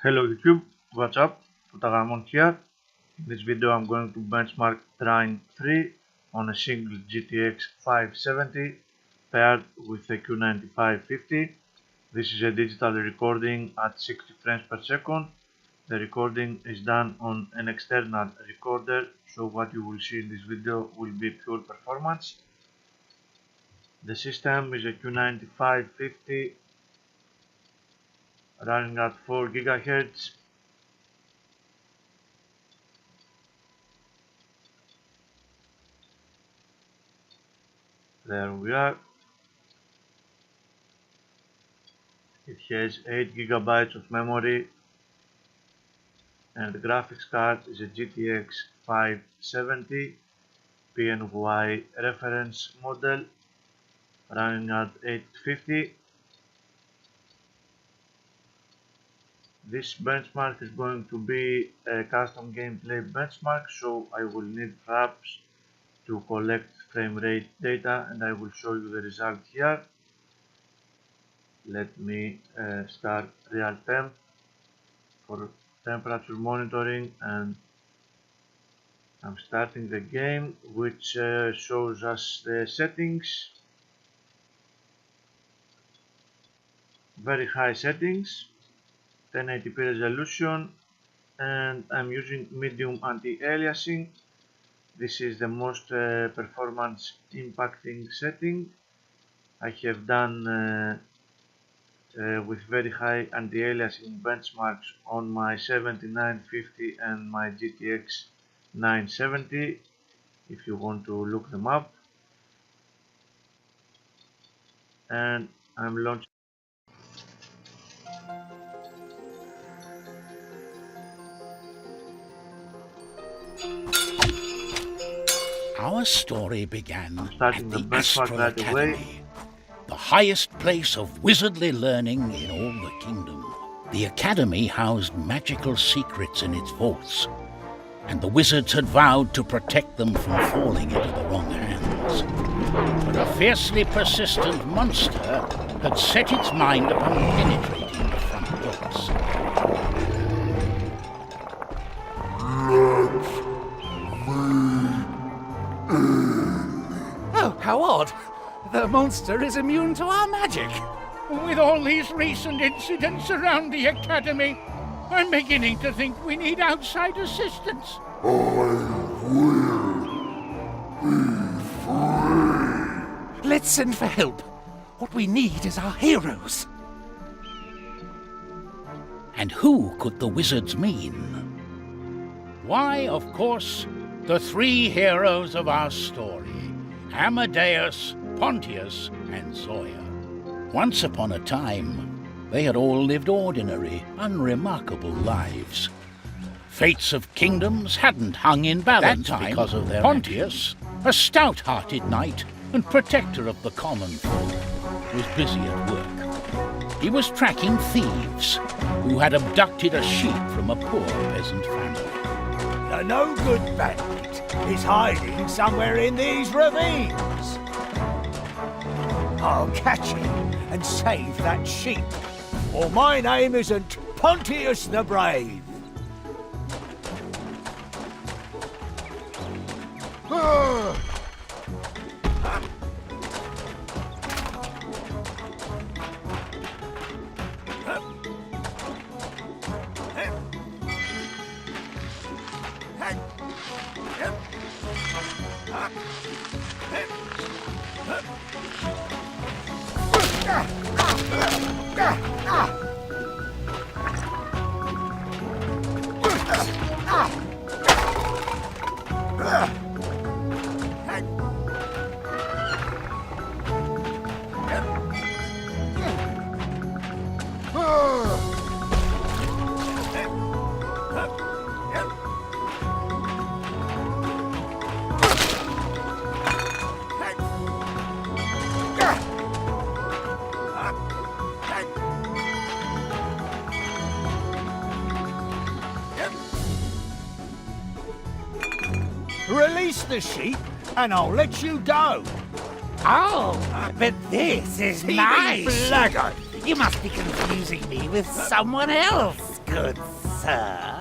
Hello YouTube, what's up? Putagamon here. In this video I'm going to benchmark Trine 3 on a single GTX 570 paired with a Q9550. This is a digital recording at 60 frames per second. The recording is done on an external recorder, so what you will see in this video will be pure performance. The system is a Q9550 running at 4 GHz. There we are. It has 8 GB of memory and the graphics card is a GTX 570 PNY reference model running at 850. This benchmark is going to be a custom gameplay benchmark, so I will need fraps to collect frame rate data and I will show you the result here. Let me start real temp for temperature monitoring, and I'm starting the game, which shows us the settings. Very high settings, 1080p resolution, and I'm using medium anti-aliasing. This is the most performance impacting setting. I have done with very high anti-aliasing benchmarks on my 7950 and my GTX 970 if you want to look them up. And I'm launching. Our story began Starting at the the benchmark Astral right away. Academy, the highest place of wizardly learning in all the kingdom. The Academy housed magical secrets in its vaults, and the wizards had vowed to protect them from falling into the wrong hands. But a fiercely persistent monster had set its mind upon penetrating the front doors. Oh, how odd! The monster is immune to our magic. With all these recent incidents around the Academy, I'm beginning to think we need outside assistance. Let's send for help. What we need is our heroes. And who could the wizards mean? Why, of course, the three heroes of our story, Amadeus, Pontius, and Zoya. Once upon a time, they had all lived ordinary, unremarkable lives. Fates of kingdoms hadn't hung in balance because of their Pontius, a stout-hearted knight and protector of the common folk, was busy at work. He was tracking thieves who had abducted a sheep from a poor peasant family. The no-good bandit is hiding somewhere in these ravines. I'll catch him and save that sheep, or my name isn't Pontius the Brave. Release the sheep and I'll let you go. Oh, but this is Thieving nice. blackguard. You must be confusing me with someone else. good sir.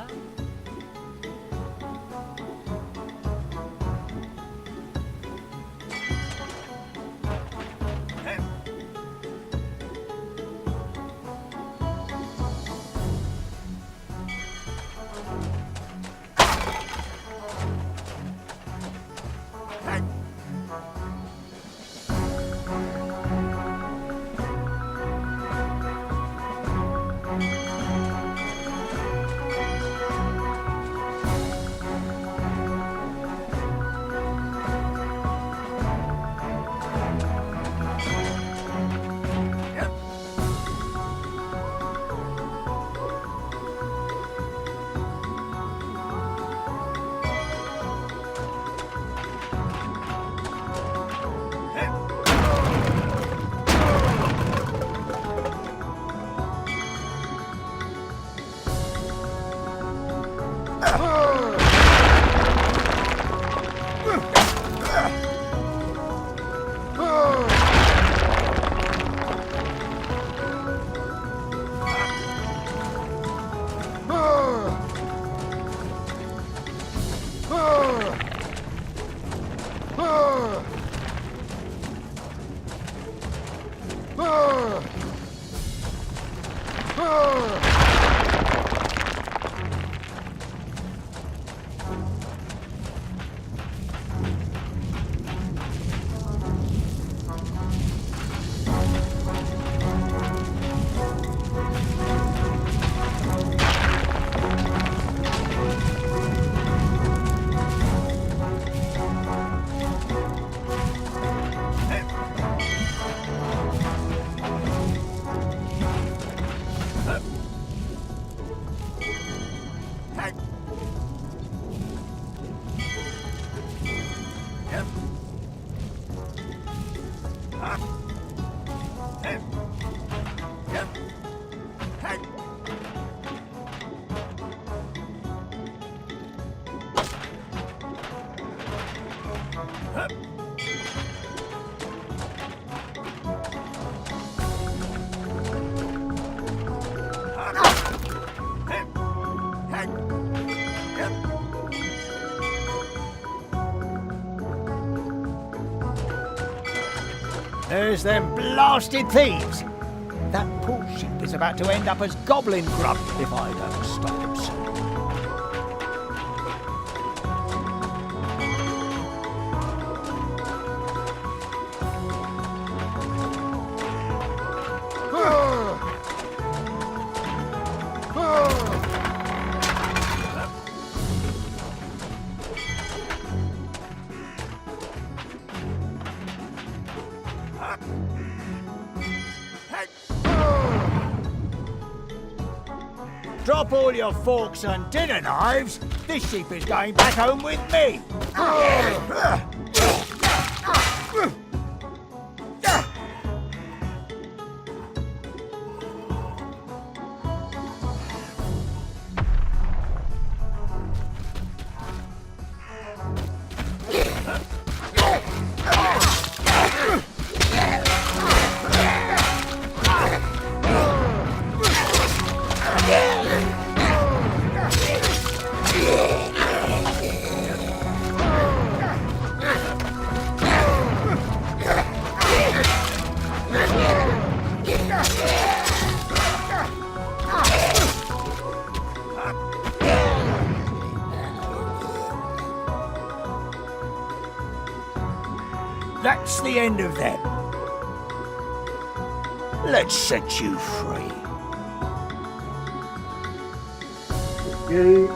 There's them blasted thieves. That poor sheep is about to end up as goblin grub if I don't stop him soon. Drop all your forks and dinner knives. This sheep is going back home with me. That's the end of them. Let's set you free. Okay,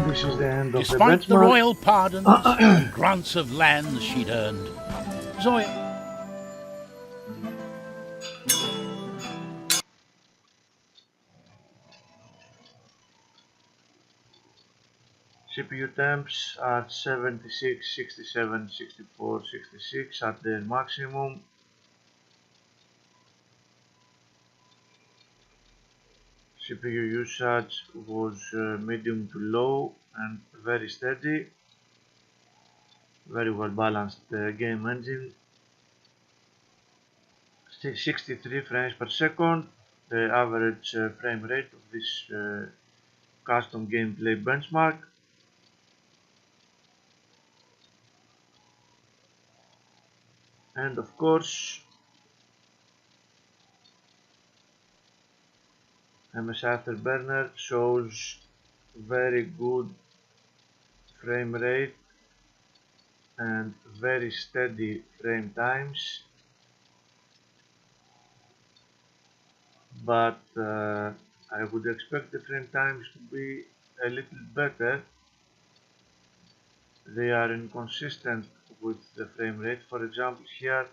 this is the end of Despite the the benchmark. royal pardons and grants of lands she'd earned, Zoya... CPU temps at 76, 67, 64, 66 at their maximum. CPU usage was medium to low and very steady. Very well balanced game engine. 63 frames per second. The average frame rate of this custom gameplay benchmark. And of course, MS Afterburner shows very good frame rate and very steady frame times, but I would expect the frame times to be a little better. They are inconsistent with the frame rate. For example, here,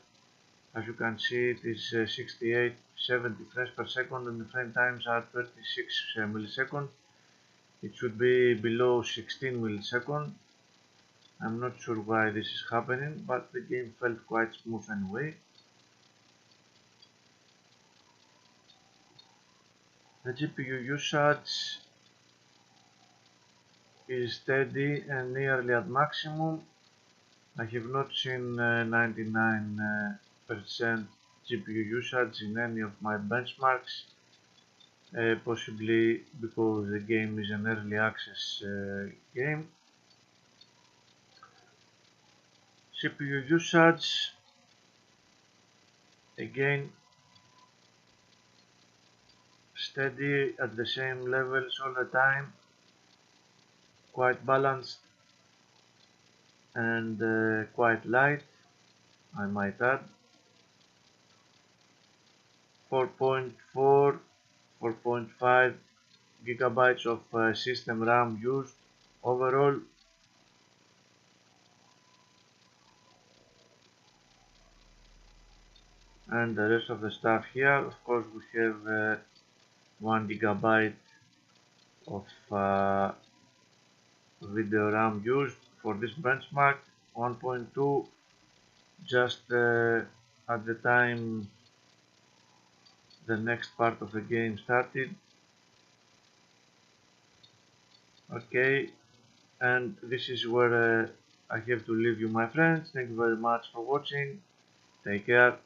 as you can see, it is 68-70 frames per second and the frame times are 36 milliseconds. It should be below 16 milliseconds. I'm not sure why this is happening, but the game felt quite smooth anyway. The GPU usage is steady and nearly at maximum. I have not seen 99% GPU usage in any of my benchmarks, possibly because the game is an early access game. CPU usage, again, steady at the same levels all the time, quite balanced and quite light, I might add. 4.5 gigabytes of system RAM used overall. And the rest of the stuff here, of course, we have 1 gigabyte of video RAM used for this benchmark, 1.2 just at the time the next part of the game started. Okay, and this is where I have to leave you, my friends. Thank you very much for watching. Take care.